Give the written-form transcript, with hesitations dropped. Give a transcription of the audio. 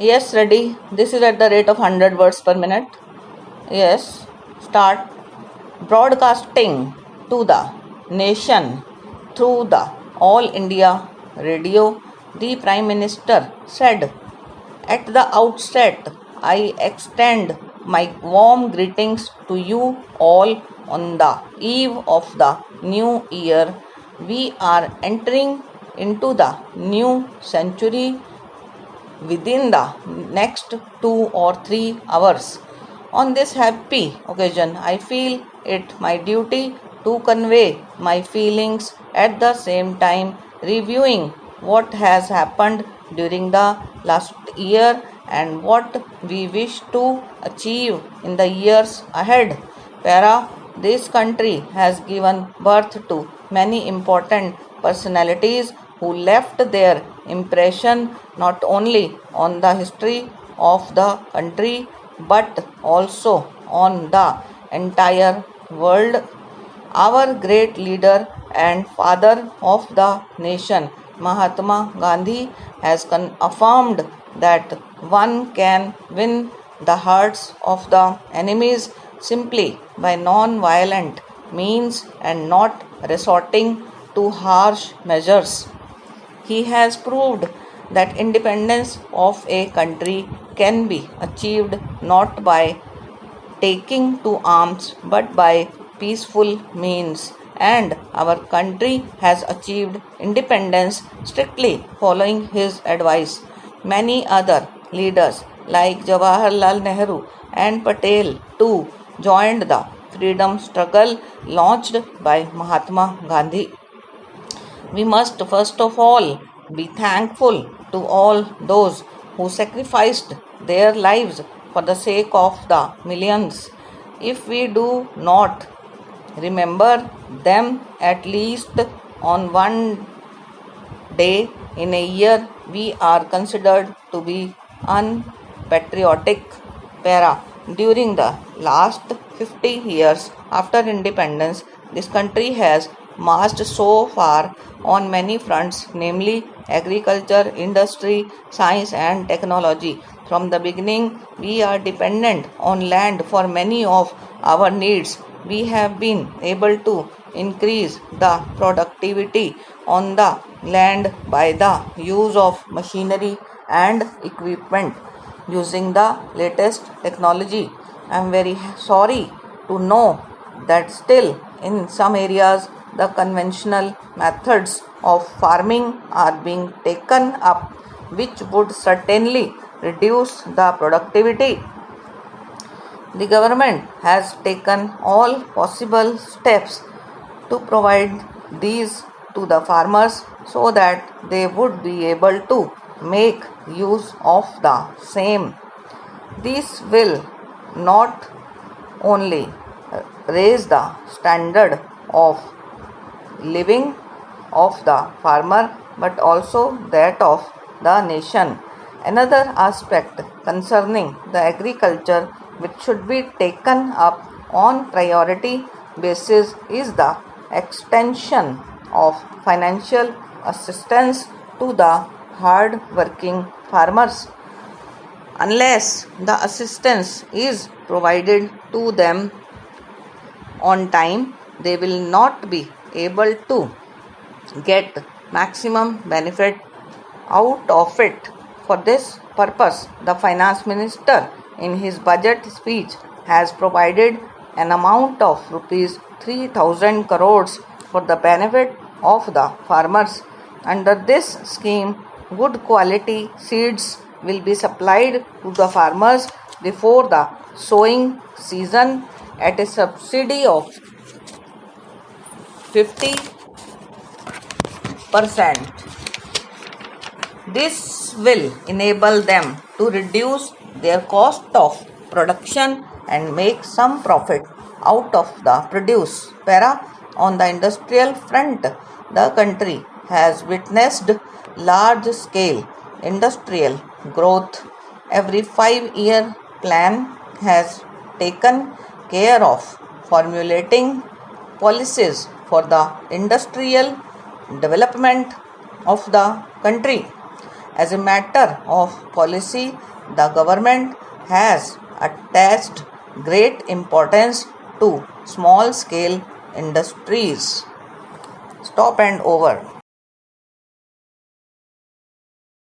Yes, ready. This is at the rate of 100 words per minute. Yes, start. Broadcasting to the nation through the All India Radio, the Prime Minister said, "At the outset, I extend my warm greetings to you all on the eve of the new year. We are entering into the new century within the next 2 or 3 hours. On this happy occasion, I feel it my duty to convey my feelings at the same time reviewing what has happened during the last year and what we wish to achieve in the years ahead. Para, this country has given birth to many important personalities who left their impression not only on the history of the country but also on the entire world. Our great leader and father of the nation, Mahatma Gandhi, has affirmed that one can win the hearts of the enemies simply by non-violent means and not resorting to harsh measures. He has proved that independence of a country can be achieved not by taking to arms but by peaceful means, and our country has achieved independence strictly following his advice. Many other leaders like Jawaharlal Nehru and Patel too joined the freedom struggle launched by Mahatma Gandhi. We must first of all be thankful to all those who sacrificed their lives for the sake of the millions. If we do not remember them at least on one day in a year, we are considered to be unpatriotic. Para. During the last 50 years after independence, this country has marched so far on many fronts, namely agriculture, industry, science, and technology. From the beginning, we are dependent on land for many of our needs. We have been able to increase the productivity on the land by the use of machinery and equipment using the latest technology. I am very sorry to know that still in some areas the conventional methods of farming are being taken up, which would certainly reduce the productivity. The government has taken all possible steps to provide these to the farmers so that they would be able to make use of the same. This will not only raise the standard of living of the farmer but also that of the nation. Another aspect concerning the agriculture which should be taken up on priority basis is the extension of financial assistance to the hard working farmers. Unless the assistance is provided to them on time, they will not be able to get maximum benefit out of it. For this purpose, the finance minister in his budget speech has provided an amount of rupees 3000 crores for the benefit of the farmers. Under this scheme, good quality seeds will be supplied to the farmers before the sowing season at a subsidy of 50%. This will enable them to reduce their cost of production and make some profit out of the produce. Para, on the industrial front, the country has witnessed large scale industrial growth. Every 5-year plan has taken care of formulating policies for the industrial development of the country. As a matter of policy, the government has attached great importance to small scale industries. Stop and over.